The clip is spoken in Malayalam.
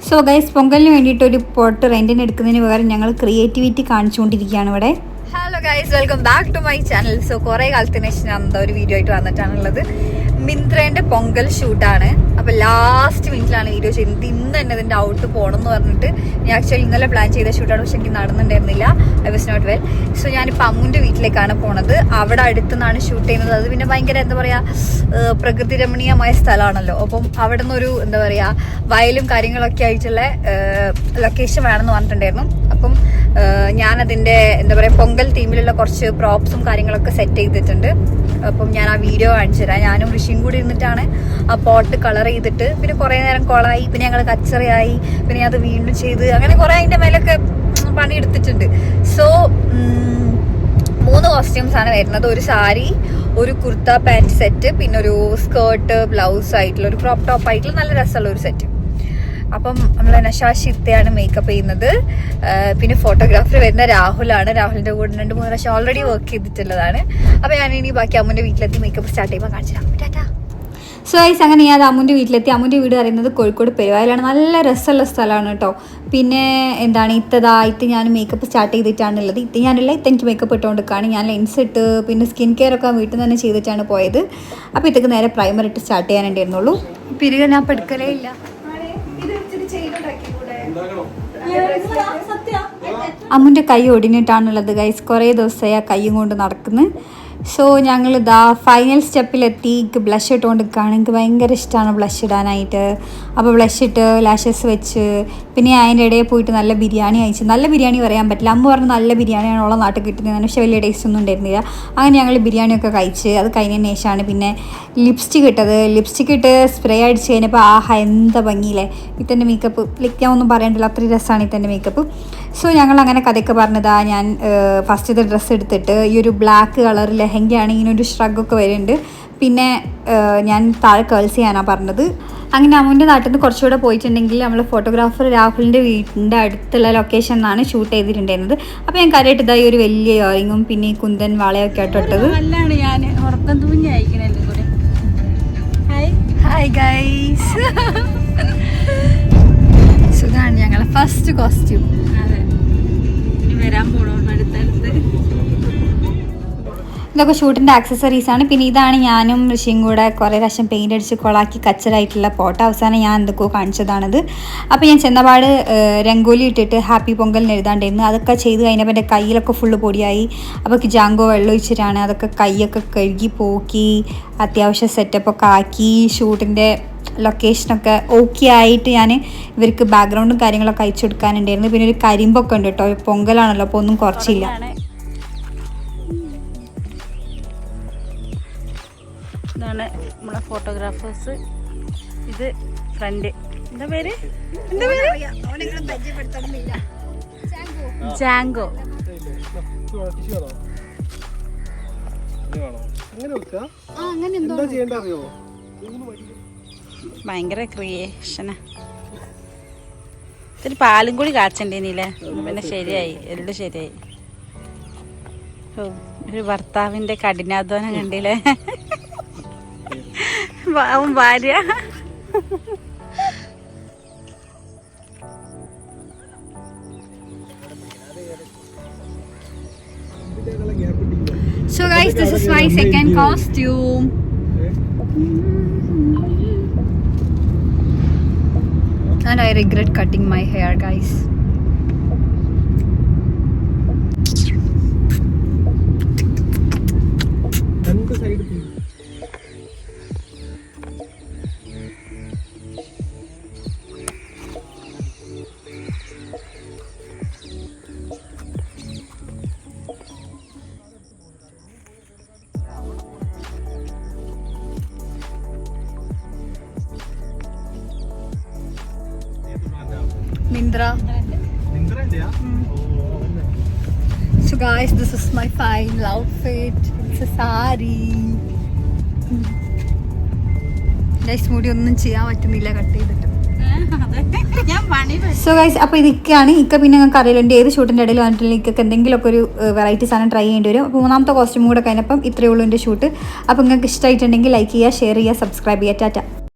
സോ ഗൈസ്, പൊങ്കലിന് വേണ്ടിയിട്ട് ഒരു പോട്ട് റെൻറ്റിന് എടുക്കുന്നതിന് പകരം ഞങ്ങൾ ക്രിയേറ്റിവിറ്റി കാണിച്ചുകൊണ്ടിരിക്കുകയാണ് ഇവിടെ. Hello guys, welcome back to my channel. So കുറേ കാലത്തിന് ശേഷം ഞാൻ എന്താ ഒരു വീഡിയോ ആയിട്ട് വന്നിട്ടാണുള്ളത്. മിന്ത്രേൻ്റെ പൊങ്കൽ ഷൂട്ടാണ്. അപ്പോൾ ലാസ്റ്റ് മിനിറ്റിലാണ് വീഡിയോ ചെയ്യുന്നത്. ഇന്ന് തന്നെ ഇതിൻ്റെ ഔട്ട് പോകണം എന്ന് പറഞ്ഞിട്ട് ഞാൻ ആക്ച്വലി ഇന്നലെ പ്ലാൻ ചെയ്ത ഷൂട്ടാണ്, പക്ഷെ എനിക്ക് നടന്നിട്ടുണ്ടായിരുന്നില്ല. I was not well. So ഞാനിപ്പോൾ അമ്മുൻ്റെ വീട്ടിലേക്കാണ് പോണത്. അവിടെ അടുത്തു നിന്നാണ് ഷൂട്ട് ചെയ്യുന്നത്. അത് പിന്നെ ഭയങ്കര എന്താ പറയുക, പ്രകൃതി രമണീയമായ സ്ഥലമാണല്ലോ. അപ്പം അവിടെ നിന്നൊരു എന്താ പറയുക വയലും കാര്യങ്ങളൊക്കെ ആയിട്ടുള്ള ലൊക്കേഷൻ വേണമെന്ന് പറഞ്ഞിട്ടുണ്ടായിരുന്നു. അപ്പം ഞാനതിൻ്റെ എന്താ പറയുക പൊങ്കൽ തീമിലുള്ള കുറച്ച് പ്രോപ്സും കാര്യങ്ങളൊക്കെ സെറ്റ് ചെയ്തിട്ടുണ്ട്. അപ്പം ഞാൻ ആ വീഡിയോ കാണിച്ചു തരാം. ഞാനും ഋഷിയും കൂടി ഇരുന്നിട്ടാണ് ആ പോട്ട് കളർ ചെയ്തിട്ട്, പിന്നെ കുറേ നേരം കൊളായി, പിന്നെ ഞങ്ങൾ കച്ചറയായി, പിന്നെ അത് വീണ്ടും ചെയ്ത്, അങ്ങനെ കുറേ അതിൻ്റെ മേലൊക്കെ പണിയെടുത്തിട്ടുണ്ട്. സോ 3 കോസ്റ്റ്യൂംസ് ആണ് വരുന്നത്. ഒരു സാരി, ഒരു കുർത്ത പാൻറ് സെറ്റ്, പിന്നെ ഒരു സ്കേർട്ട് ബ്ലൗസ് ആയിട്ടുള്ള ഒരു ക്രോപ്പ് ടോപ്പ് ആയിട്ടുള്ള നല്ല രസമുള്ള ഒരു സെറ്റ്. അപ്പം നമ്മൾ നശാഷ് ഇത്തയാണ് മേക്കപ്പ് ചെയ്യുന്നത്. പിന്നെ ഫോട്ടോഗ്രാഫർ വരുന്ന രാഹുലാണ്. രാഹുലിൻ്റെ കൂടെ 2-3 പ്രാവശ്യം ഓൾറെഡി വർക്ക് ചെയ്തിട്ടുള്ളതാണ്. അപ്പോൾ ഞാൻ ഇനി ബാക്കി അമ്മുൻ്റെ വീട്ടിലെത്തി മേക്കപ്പ് സ്റ്റാർട്ട് ചെയ്യുമ്പോൾ കാണിച്ചിടാം. ടാറ്റാ. സോ ഗൈസ്, അങ്ങനെ ഞാൻ അമ്മുൻ്റെ വീട്ടിലെത്തി. അമ്മുൻ്റെ വീട് പറയുന്നത് കോഴിക്കോട് പെരുവായിലാണ്. നല്ല രസമുള്ള സ്ഥലമാണ് കേട്ടോ. പിന്നെ എന്താണ് ഇത്ത് ഞാൻ മേക്കപ്പ് സ്റ്റാർട്ട് ചെയ്തിട്ടാണുള്ളത്. ഞാനല്ല എനിക്ക് മേക്കപ്പ് ഇട്ടുകൊണ്ടിരിക്കുകയാണ്. ഞാൻ ലെൻസ് ഇട്ട് പിന്നെ സ്കിൻ കെയർ ഒക്കെ വീട്ടിൽ നിന്ന് തന്നെ ചെയ്തിട്ടാണ് പോയത്. അപ്പോൾ ഇതൊക്കെ നേരെ പ്രൈമർ ഇട്ട് സ്റ്റാർട്ട് ചെയ്യാനുണ്ടായിരുന്നുള്ളൂ. പിരിക ഞാൻ പെടുക്കലേ ഇല്ല. അമ്മുൻ്റെ കൈ ഒടിഞ്ഞിട്ടാണുള്ളത് ഗൈസ്. കുറേ ദിവസമായി ആ കൈയും കൊണ്ട് നടക്കുന്നു. സോ ഞങ്ങൾ ഫൈനൽ സ്റ്റെപ്പിലെത്തി. എനിക്ക് ബ്ലഷ് ഇട്ടുകൊണ്ടിരിക്കുകയാണ്. എനിക്ക് ഭയങ്കര ഇഷ്ടമാണ് ബ്ലഷ് ഇടാനായിട്ട്. അപ്പോൾ ബ്ലഷ് ഇട്ട് ലാഷസ് വെച്ച് പിന്നെ അതിൻ്റെ ഇടയിൽ പോയിട്ട് നല്ല ബിരിയാണി കഴിച്ചു. നല്ല ബിരിയാണി പറയാൻ പറ്റില്ല. അമ്മ പറഞ്ഞ് നല്ല ബിരിയാണിയാണ് ഉള്ള നാട്ടിൽ കിട്ടുന്നത്, പക്ഷേ വലിയ ടേസ്റ്റ് ഒന്നും ഉണ്ടായിരുന്നില്ല. അങ്ങനെ ഞങ്ങൾ ബിരിയാണിയൊക്കെ കഴിച്ച് അത് കഴിഞ്ഞതിന് ശേഷമാണ് പിന്നെ ലിപ്സ്റ്റിക് ഇട്ടത്. ലിപ്സ്റ്റിക് ഇട്ട് സ്പ്രേ അടിച്ച് കഴിഞ്ഞപ്പോൾ ആഹാ എന്താ ഭംഗിയില്ലേ ഇത്തൻ്റെ മേക്കപ്പ്. ഞാൻ ഒന്നും പറയണ്ടല്ലോ, അത്രയും രസമാണ് ഇത്തൻ്റെ മേക്കപ്പ്. സോ ഞങ്ങൾ അങ്ങനെ കഥയൊക്കെ പറഞ്ഞതാ. ഞാൻ ഫസ്റ്റ് ഡ്രസ്സ് എടുത്തിട്ട് ഈ ഒരു ബ്ലാക്ക് കളർ ലെഹങ്കയാണ്. ഇങ്ങനെ ഒരു ഷ്രഗൊക്കെ വരുന്നുണ്ട്. പിന്നെ ഞാൻ താഴെ കേൾസ് ചെയ്യാനാണ് പറഞ്ഞത്. അങ്ങനെ അമ്മുൻ്റെ നാട്ടിൽ നിന്ന് കുറച്ചുകൂടെ പോയിട്ടുണ്ടെങ്കിൽ നമ്മൾ ഫോട്ടോഗ്രാഫർ രാഹുലിൻ്റെ വീടിൻ്റെ അടുത്തുള്ള ലൊക്കേഷൻ എന്നാണ് ഷൂട്ട് ചെയ്തിട്ടുണ്ടായിരുന്നത്. അപ്പോൾ ഞാൻ കരയിട്ട് ഇതായി ഒരു വലിയ ഇയറിങ്ങും പിന്നെ ഈ കുന്തൻ വളയൊക്കെ ആയിട്ട് ഇട്ടത്. ഹായ് ഗൈസ്, സുഖമാണ് ഞങ്ങളെ ഫസ്റ്റ് കോസ്റ്റ്യൂം. വരാൻ പോണോ അടുത്തടുത്ത്. ഇതൊക്കെ ഷൂട്ടിൻ്റെ ആക്സസറീസാണ്. പിന്നെ ഇതാണ് ഞാനും ഋഷിയും കൂടെ കുറേ പ്രാവശ്യം പെയിൻ്റ് അടിച്ച് കൊളാക്കി കച്ചറായിട്ടുള്ള പോട്ട്. അവസാനം ഞാൻ എന്തൊക്കെയോ കാണിച്ചതാണത്. അപ്പോൾ ഞാൻ ചെന്നപാട് രംഗോലി ഇട്ടിട്ട് ഹാപ്പി പൊങ്കലിന് എഴുതാണ്ടായിരുന്നു. അതൊക്കെ ചെയ്ത് കഴിഞ്ഞപ്പോൾ എൻ്റെ കയ്യിലൊക്കെ ഫുള്ള് പൊടിയായി. അപ്പോൾ ജാങ്കോ വെള്ളം ഒഴിച്ചിട്ടാണ് അതൊക്കെ കൈയൊക്കെ കഴുകി പോക്കി അത്യാവശ്യം സെറ്റപ്പൊക്കെ ആക്കി ഷൂട്ടിൻ്റെ ലൊക്കേഷനൊക്കെ ഓക്കെ ആയിട്ട് ഞാൻ ഇവർക്ക് ബാക്ക്ഗ്രൗണ്ടും കാര്യങ്ങളൊക്കെ അയച്ചു കൊടുക്കാനുണ്ടായിരുന്നു. പിന്നെ ഒരു കരിമ്പൊക്കെ ഉണ്ട് കേട്ടോ, പൊങ്കലാണല്ലോ, അപ്പോൾ ഒന്നും കുറച്ചില്ല. ഇതാണ് നമ്മളെ ഫോട്ടോഗ്രാഫേഴ്സ്. ഇത് ഫ്രണ്ട്. എന്താ പേര്? ജാങ്കോ. ഭയങ്കര ക്രിയേഷനാ. ഇത്തിരി പാലും കൂടി കാച്ചണ്ടേനില്ലേ, പിന്നെ ശരിയായി, എല്ലാം ശരിയായി. ഓ, ഒരു ഭർത്താവിന്റെ കഠിനാധ്വാനം കണ്ടില്ലേ. അവൻ ഭാര്യ. So guys, this is my second costume. And I regret cutting my hair, guys. Mindra. So guys, this is my final outfit. It's a sari. Guys, മുടി ഒന്നും ചെയ്യാൻ പറ്റുന്നില്ല കട്ട് ചെയ്തിട്ട്. സോ ഗൈസ്, അപ്പോൾ ഇതൊക്കെയാണ്. പിന്നെ നിങ്ങൾക്ക് അറിയില്ല എൻ്റെ ഏത് ഷൂട്ടിൻ്റെ ഇടയിൽ വന്നിട്ടുണ്ടെങ്കിൽ എന്തെങ്കിലുമൊക്കെ ഒരു വെറൈറ്റി സാധനം ട്രൈ ചെയ്യേണ്ടി വരും. അപ്പോൾ 3ാമത്തെ കോസ്റ്റ്യൂം കൂടെ കഴിഞ്ഞപ്പം ഇത്രയേ ഉള്ളൂ എൻ്റെ ഷൂട്ട്. അപ്പോൾ നിങ്ങൾക്ക് ഇഷ്ടമായിട്ടുണ്ടെങ്കിൽ ലൈക്ക് ചെയ്യുക, ഷെയർ ചെയ്യുക, സബ്സ്ക്രൈബ് ചെയ്യുക. ടാറ്റ.